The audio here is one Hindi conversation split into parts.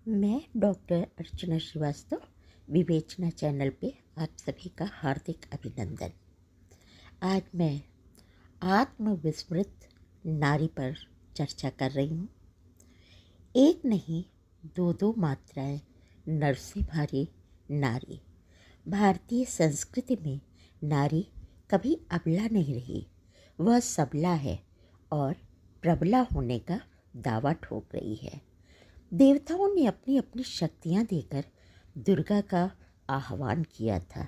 मैं डॉक्टर अर्चना श्रीवास्तव विवेचना चैनल पे आप सभी का हार्दिक अभिनंदन। आज मैं आत्मविस्मृत नारी पर चर्चा कर रही हूँ। एक नहीं दो मात्राएं नर से भारी नारी। भारतीय संस्कृति में नारी कभी अबला नहीं रही, वह सबला है और प्रबला होने का दावा ठोक रही है। देवताओं ने अपनी अपनी शक्तियाँ देकर दुर्गा का आह्वान किया था।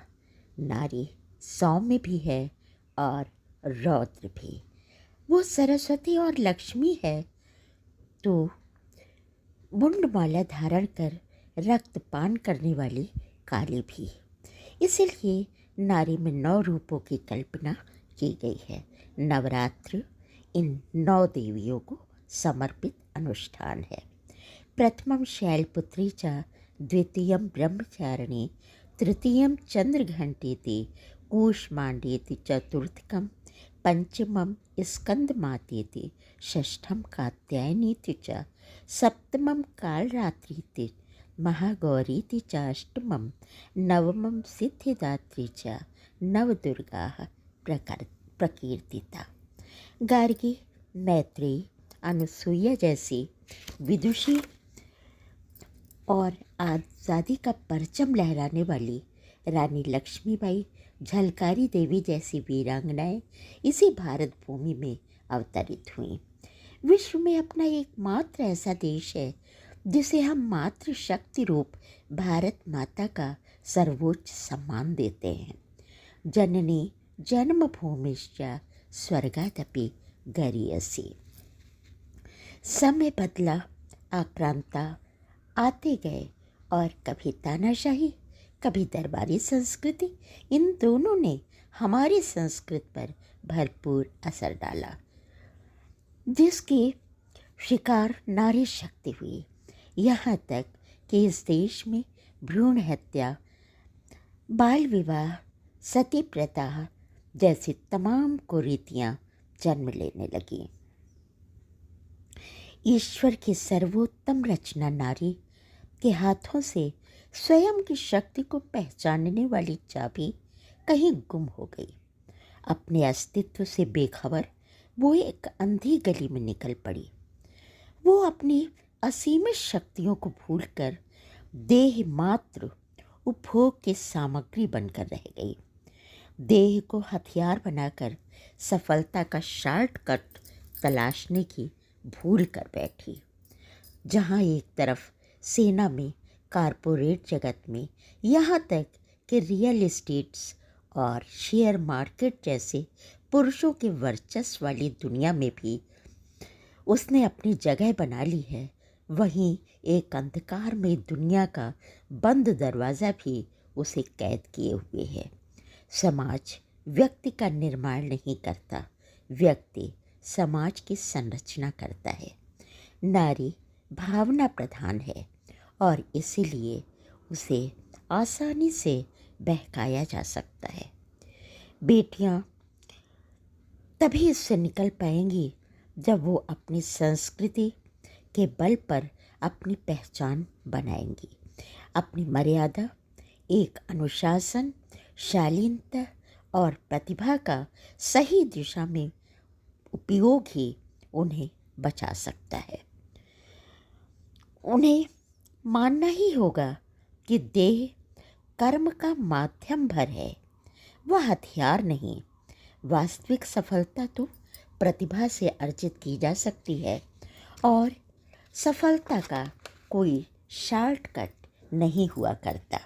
नारी सौम्य भी है और रौद्र भी। वो सरस्वती और लक्ष्मी है तो मुंडमाला धारण कर रक्तपान करने वाली काली भी। इसलिए नारी में 9 रूपों की कल्पना की गई है। नवरात्र इन 9 देवियों को समर्पित अनुष्ठान है। प्रथमं शैलपुत्री च द्वितीयं ब्रह्मचारिणी तृतीयं चंद्रघंटेति कूष्मांडेति चतुर्थकं पंचमं स्कंदमातेति षष्ठं कात्यायनीति च सप्तमं कालरात्रीति महागौरीति च अष्टमं नवमं सिद्धिदात्री च नवदुर्गाः प्रकीर्तिता। गार्गी, मैत्रेयी, अनुसुईया जैसी विदुषी और आज़ादी का परचम लहराने वाली रानी लक्ष्मीबाई, झलकारी देवी जैसी वीरांगनाएं इसी भारत भूमि में अवतरित हुईं। विश्व में अपना एकमात्र ऐसा देश है जिसे हम मातृ शक्ति रूप भारत माता का सर्वोच्च सम्मान देते हैं। जननी जन्मभूमिश्च स्वर्गादपि गरीयसी। समय बदला, आक्रांता आते गए और कभी तानाशाही, कभी दरबारी संस्कृति, इन दोनों ने हमारी संस्कृति पर भरपूर असर डाला, जिसकी शिकार नारी शक्ति हुई। यहाँ तक कि इस देश में भ्रूण हत्या, बाल विवाह, सती प्रथा जैसी तमाम कुरीतियाँ जन्म लेने लगीं। ईश्वर की सर्वोत्तम रचना नारी के हाथों से स्वयं की शक्ति को पहचानने वाली चाबी कहीं गुम हो गई। अपने अस्तित्व से बेखबर वो एक अंधी गली में निकल पड़ी। वो अपनी असीमित शक्तियों को भूलकर देह मात्र उपभोग की सामग्री बनकर रह गई। देह को हथियार बनाकर सफलता का शॉर्टकट तलाशने की भूल कर बैठी। जहाँ एक तरफ सेना में, कारपोरेट जगत में, यहाँ तक कि रियल एस्टेट्स और शेयर मार्केट जैसे पुरुषों के वर्चस्व वाली दुनिया में भी उसने अपनी जगह बना ली है, वहीं एक अंधकार में दुनिया का बंद दरवाज़ा भी उसे कैद किए हुए है। समाज व्यक्ति का निर्माण नहीं करता, व्यक्ति समाज की संरचना करता है। नारी भावना प्रधान है और इसीलिए उसे आसानी से बहकाया जा सकता है। बेटियां तभी इससे निकल पाएंगी जब वो अपनी संस्कृति के बल पर अपनी पहचान बनाएंगी। अपनी मर्यादा, एक अनुशासन, शालीनता और प्रतिभा का सही दिशा में उपयोग ही उन्हें बचा सकता है। उन्हें मानना ही होगा कि देह कर्म का माध्यम भर है, वह हथियार नहीं। वास्तविक सफलता तो प्रतिभा से अर्जित की जा सकती है और सफलता का कोई शॉर्टकट नहीं हुआ करता।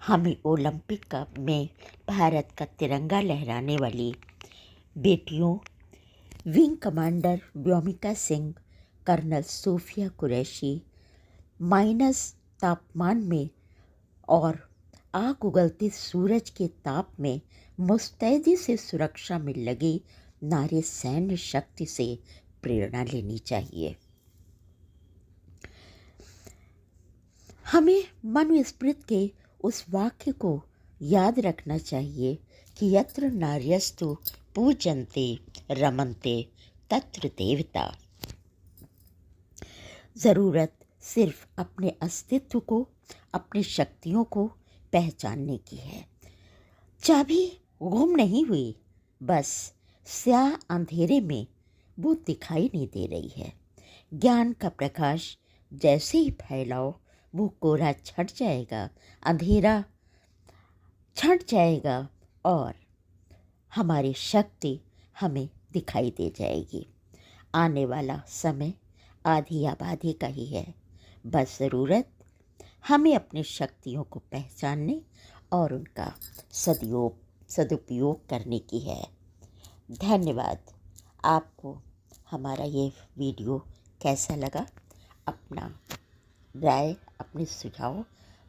हमें ओलंपिक में भारत का तिरंगा लहराने वाली बेटियों, wing commander Vyomika Singh, colonel Sofiya Qureshi, minus तापमान में और आग उगलते सूरज के ताप में मुस्तैदी से सुरक्षा में लगी नारी सैन्य शक्ति से प्रेरणा लेनी चाहिए। हमें मनुस्मृति के उस वाक्य को याद रखना चाहिए कि यत्र नार्यस्तु पूजन्ते रमन्ते तत्र देवता। ज़रूरत सिर्फ अपने अस्तित्व को, अपनी शक्तियों को पहचानने की है। चाबी गुम नहीं हुई, बस स्याह अंधेरे में वो दिखाई नहीं दे रही है। ज्ञान का प्रकाश जैसे ही फैलाओ, वो कोहरा छट जाएगा, अंधेरा छट जाएगा और हमारी शक्ति हमें दिखाई दे जाएगी। आने वाला समय आधी आबादी का ही है, बस ज़रूरत हमें अपनी शक्तियों को पहचानने और उनका सदुपयोग करने की है। धन्यवाद। आपको हमारा ये वीडियो कैसा लगा? अपना राय, अपने सुझाव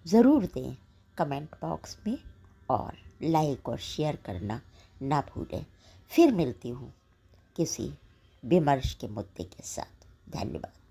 ज़रूर दें कमेंट बॉक्स में, और लाइक और शेयर करना ना भूलें। फिर मिलती हूँ किसी विमर्श के मुद्दे के साथ। धन्यवाद।